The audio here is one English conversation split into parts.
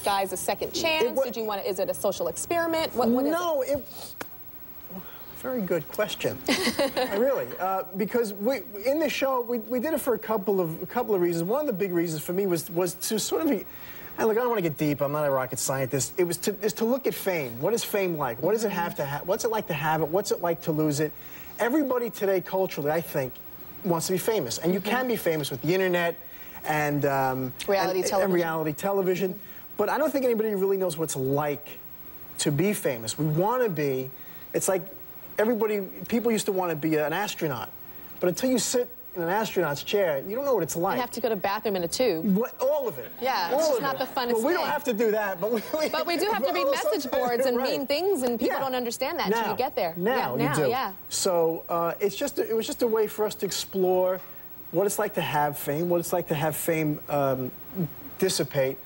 guys a second chance? Did you want to, is it a social experiment? What is it? Very good question. Really, because in the show we did it for a couple of reasons. One of the big reasons for me was to sort of be, and look, I don't want to get deep. I'm not a rocket scientist. It was to look at fame. What is fame like? What does it have to have? What's it like to have it? What's it like to lose it? Everybody today, culturally, I think, wants to be famous, and you can be famous with the internet and reality television. But I don't think anybody really knows what it's like to be famous. We want to be. It's like people used to want to be an astronaut, but until you sit in an astronaut's chair, you don't know what it's like. You have to go to the bathroom in a tube. All of it. Yeah, it's just not the funnest thing. We don't have to do that, but we do have to read message boards and mean things, and people don't understand that until you get there. Now you do. Yeah. So it was just a way for us to explore what it's like to have fame, what it's like to have fame dissipate,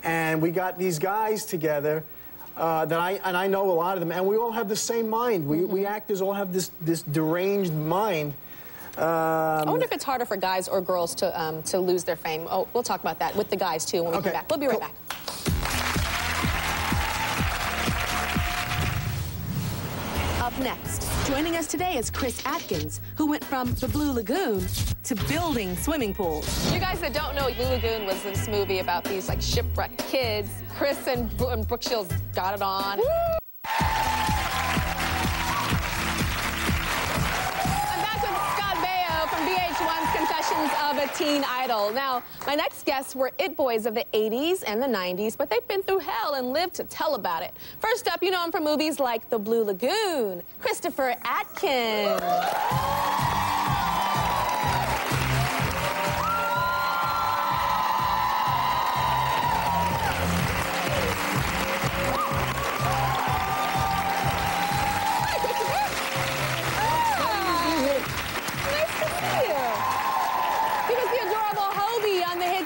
and we got these guys together. I know a lot of them, and we all have the same mind. We actors all have this deranged mind. I wonder if it's harder for guys or girls to lose their fame. Oh, we'll talk about that with the guys too when we come back. We'll be right back. Up next, joining us today is Chris Atkins, who went from the Blue Lagoon to building swimming pools. You guys that don't know, Blue Lagoon was this movie about these like shipwrecked kids. Chris and Brooke Shields got it on. Woo! I'm back with Scott Baio from VH1's Confessions of a Teen Idol. Now, my next guests were it boys of the 80s and the 90s, but they've been through hell and lived to tell about it. First up, you know him from movies like The Blue Lagoon, Christopher Atkins.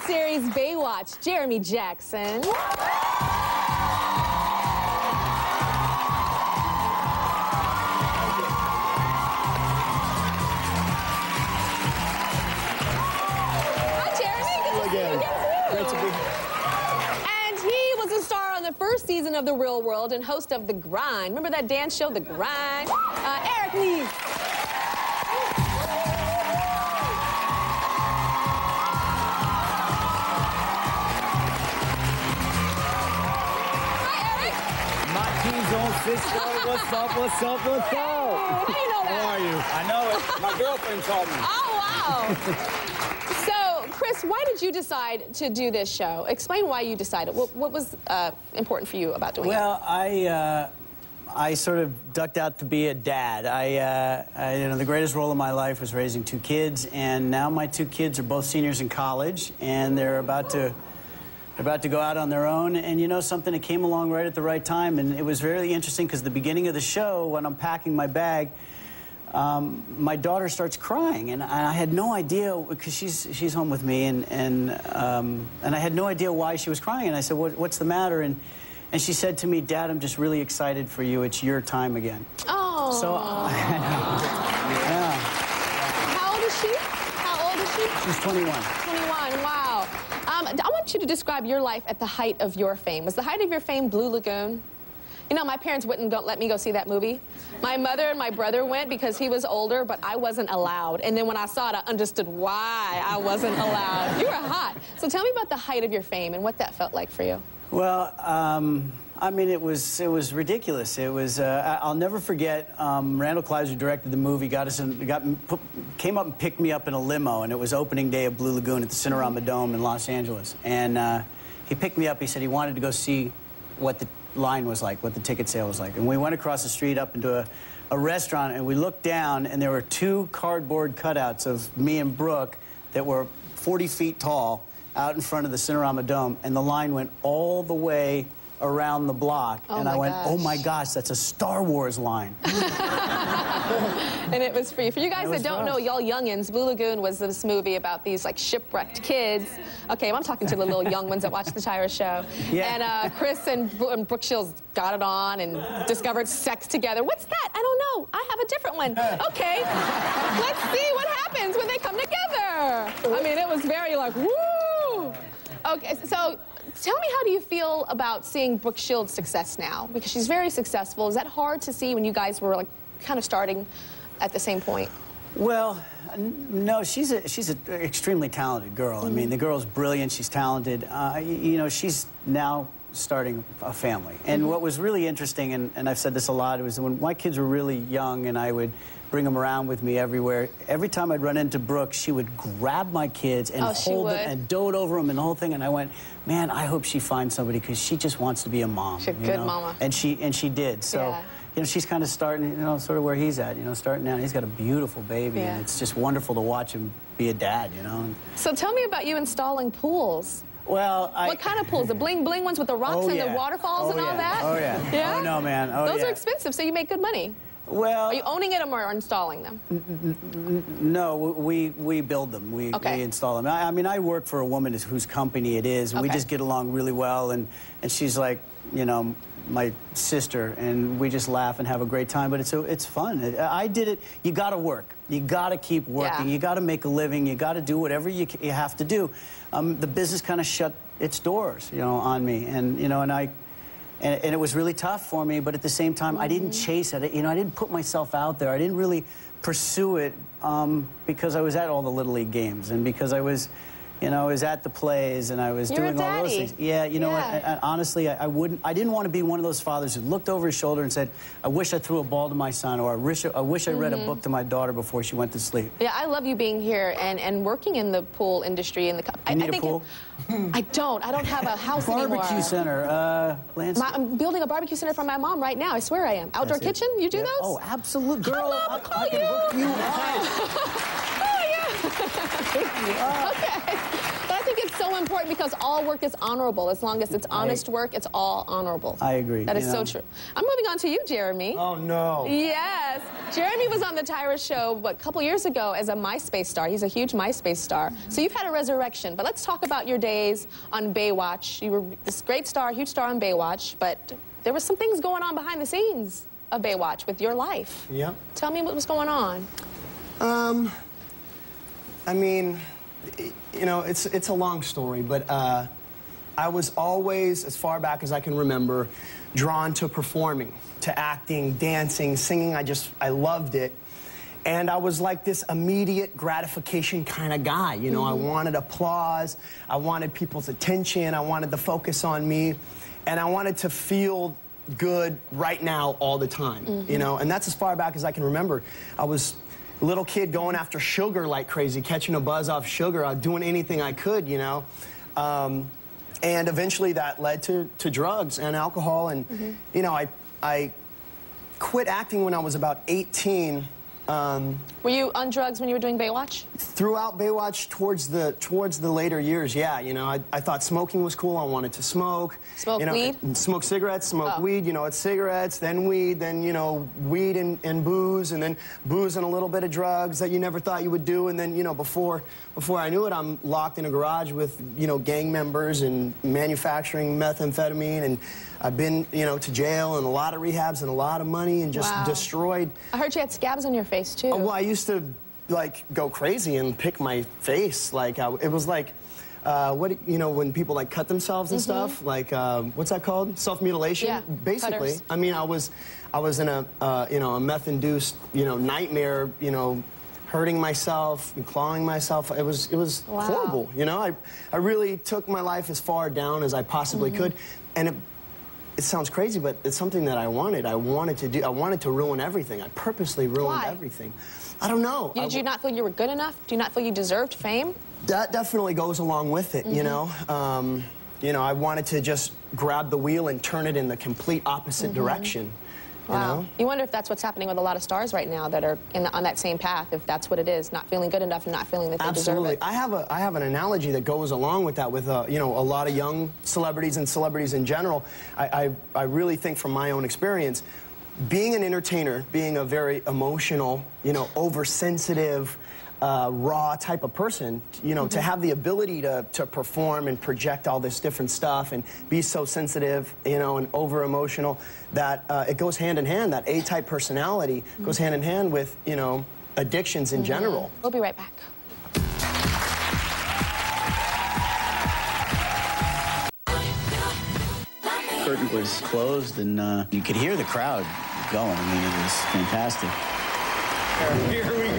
Series Baywatch, Jeremy Jackson. Hi, Jeremy. Good to see you again. Great to be here. And he was a star on the first season of The Real World and host of The Grind. Remember that dance show, The Grind? Eric Lee. Cisco, what's up, what's up, what's up? How do you know that? How are you? I know it. My girlfriend told me. Oh, wow. So, Chris, why did you decide to do this show? Explain why you decided. What was important for you about doing it? Well, I sort of ducked out to be a dad. You know, the greatest role of my life was raising 2 kids, and now my 2 kids are both seniors in college, and they're about to go out on their own, and you know something, it came along right at the right time, and it was really interesting because the beginning of the show, when I'm packing my bag, my daughter starts crying, and I had no idea, because she's home with me, and I had no idea why she was crying, and I said, what's the matter? And she said to me, Dad, I'm just really excited for you. It's your time again. Oh. So, yeah. How old is she? How old is she? She's 21. 21, wow. I want you to describe your life at the height of your fame. Was the height of your fame Blue Lagoon? You know, my parents wouldn't let me go see that movie. My mother and my brother went because he was older, but I wasn't allowed. And then when I saw it, I understood why I wasn't allowed. You were hot. So tell me about the height of your fame and what that felt like for you. Well, I mean, it was ridiculous. It was, I'll never forget, Randall Kleiser, who directed the movie, came up and picked me up in a limo, and it was opening day of Blue Lagoon at the Cinerama Dome in Los Angeles. And he picked me up, he said he wanted to go see what the line was like, what the ticket sale was like. And we went across the street up into a restaurant, and we looked down, and there were 2 cardboard cutouts of me and Brooke that were 40 feet tall out in front of the Cinerama Dome, and the line went all the way around the block, and I went, oh my gosh, that's a Star Wars line. And it was free. For you guys that don't know, y'all youngins, Blue Lagoon was this movie about these like shipwrecked kids. Okay, I'm talking to the little young ones that watch the Tyra show. Yeah. And Chris and Brooke Shields got it on and discovered sex together. What's that? I don't know. I have a different one. Okay, let's see what happens when they come together. I mean, it was very like, woo. Okay, so Tell me, how do you feel about seeing Brooke Shields' success now? Because she's very successful. Is that hard to see when you guys were like kind of starting at the same point? Well, no, she's an extremely talented girl. I mean, the girl's brilliant. She's talented. You know, she's now starting a family. And what was really interesting, and I've said this a lot, was when my kids were really young and I would bring them around with me everywhere. Every time I'd run into Brooke, she would grab my kids and hold them and dote over them and the whole thing. And I went, man, I hope she finds somebody, because she just wants to be a mom. She's a good mama. And she did. So. Yeah. You know, she's kind of starting, you know, sort of where he's at, you know, starting out. He's got a beautiful baby, and it's just wonderful to watch him be a dad, you know. So tell me about you installing pools. Well, what kind of pools? The bling-bling ones with the rocks and the waterfalls and all that? Oh, yeah. Yeah? Oh, no, man. Oh, Those are expensive, so you make good money. Well... Are you owning them or installing them? No, we build them. We install them. I mean, I work for a woman whose company it is, and we just get along really well, and she's like, you know, my sister, and we just laugh and have a great time, but it's fun. I did it. You got to work. You got to keep working. You got to make a living. You got to do whatever you have to do. The business kind of shut its doors, you know, on me, and you know, and it was really tough for me, but at the same time, I didn't chase it. You know, I didn't put myself out there. I didn't really pursue it because I was at all the Little League games, and because I was, you know, I was at the plays, and I was doing all those things. Yeah, you know, honestly, I didn't want to be one of those fathers who looked over his shoulder and said, I wish I threw a ball to my son, or I wish I read a book to my daughter before she went to sleep. Yeah, I love you being here and working in the pool industry. You need a pool? I don't have a house anymore. Barbecue center, I'm building a barbecue center for my mom right now. I swear I am. Outdoor kitchen? You do those? Oh, absolutely. Girl, I can hook you up. Okay. But I think it's so important because all work is honorable. As long as it's honest work, it's all honorable. I agree. That is so true. I'm moving on to you, Jeremy. Oh, no. Yes. Jeremy was on the Tyra Show, a couple years ago as a MySpace star. He's a huge MySpace star. So you've had a resurrection. But let's talk about your days on Baywatch. You were this great star, huge star on Baywatch, but there were some things going on behind the scenes of Baywatch with your life. Yeah. Tell me what was going on. I mean, you know, it's a long story, but I was always, as far back as I can remember, drawn to performing, to acting, dancing, singing. I loved it. And I was like this immediate gratification kind of guy, you know. I wanted applause, I wanted people's attention, I wanted the focus on me, and I wanted to feel good right now all the time, you know. And that's as far back as I can remember. I was a little kid going after sugar like crazy, catching a buzz off sugar, doing anything I could, you know. And eventually that led to drugs and alcohol, and you know, I quit acting when I was about 18. Were you on drugs when you were doing Baywatch? Throughout Baywatch, towards the later years, yeah. You know, I thought smoking was cool. I wanted to smoke. Smoke weed? Smoke cigarettes, smoke weed. You know, it's cigarettes, then weed, then, you know, weed and booze, and then booze and a little bit of drugs that you never thought you would do. And then, you know, before I knew it, I'm locked in a garage with, you know, gang members and manufacturing methamphetamine, and I've been, you know, to jail and a lot of rehabs and a lot of money, and just destroyed. I heard you had scabs on your face, too. Well, I used to, like, go crazy and pick my face. Like, it was like, you know, when people, like, cut themselves and stuff? Like, what's that called? Self-mutilation? Yeah, basically. cutters. I mean, I was in a, you know, a meth-induced, you know, nightmare, you know, hurting myself and clawing myself. It was horrible, you know? I really took my life as far down as I possibly could. And it sounds crazy, but it's something that I wanted. I wanted to do. I wanted to ruin everything. I purposely ruined everything. I don't know. Did you not feel you were good enough? Do you not feel you deserved fame? That definitely goes along with it, you know? You know, I wanted to just grab the wheel and turn it in the complete opposite direction. You know? You wonder if that's what's happening with a lot of stars right now that are on that same path, if that's what it is, not feeling good enough and not feeling that they deserve it. I have an analogy that goes along with that with, you know, a lot of young celebrities and celebrities in general. I really think from my own experience, being an entertainer, being a very emotional, you know, oversensitive, raw type of person, you know, to have the ability to perform and project all this different stuff and be so sensitive, you know, and over emotional, that it goes hand in hand. That A-type personality goes hand in hand with, you know, addictions in general. We'll be right back. curtain was closed, and you could hear the crowd going. I mean, it was fantastic. Here we